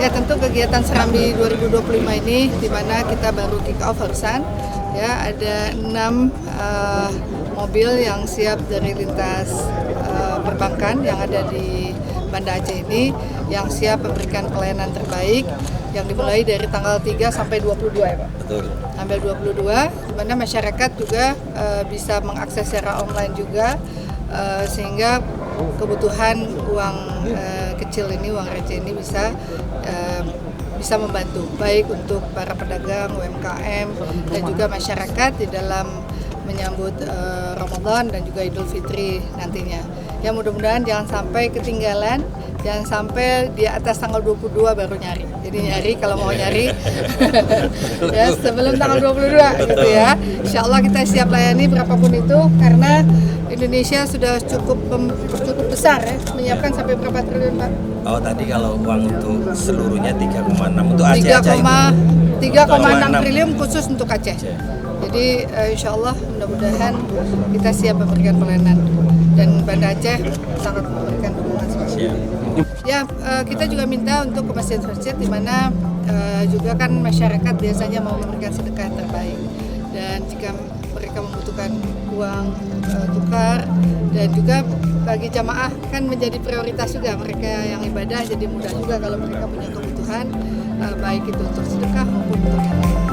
Ya tentu kegiatan Serambi 2025 ini di mana kita baru kick off barusan. Ya ada 6 mobil yang siap dari lintas perbankan yang ada di Banda Aceh ini yang siap memberikan pelayanan terbaik yang dimulai dari tanggal 3 sampai 22 ya Pak? Betul. Sampai 22, di mana masyarakat juga bisa mengakses secara online juga sehingga kebutuhan uang kecil ini, uang receh ini bisa membantu baik untuk para pedagang, UMKM dan juga masyarakat di dalam menyambut Ramadan dan juga Idul Fitri nantinya. Ya mudah-mudahan jangan sampai ketinggalan, jangan sampai di atas tanggal 22 baru nyari. Jadi nyari kalau mau nyari ya sebelum tanggal 22 gitu ya. Insya Allah kita siap layani berapapun itu karena Indonesia sudah cukup besar ya, menyiapkan sampai berapa triliun Pak? Oh tadi kalau uang untuk seluruhnya 3,6 untuk Aceh aja itu. 3,6 triliun khusus untuk Aceh. Jadi insya Allah mudah-mudahan kita siap memberikan pelayanan dan Banda Aceh sangat memberikan dukungan spesial. Ya kita juga minta untuk ke masjid-masjid di mana juga kan masyarakat biasanya mau memberikan sedekah yang terbaik dan jika mereka membutuhkan uang tukar dan juga bagi jamaah kan menjadi prioritas juga mereka yang ibadah jadi mudah juga kalau mereka punya kebutuhan baik itu untuk sedekah maupun untuk yang lain.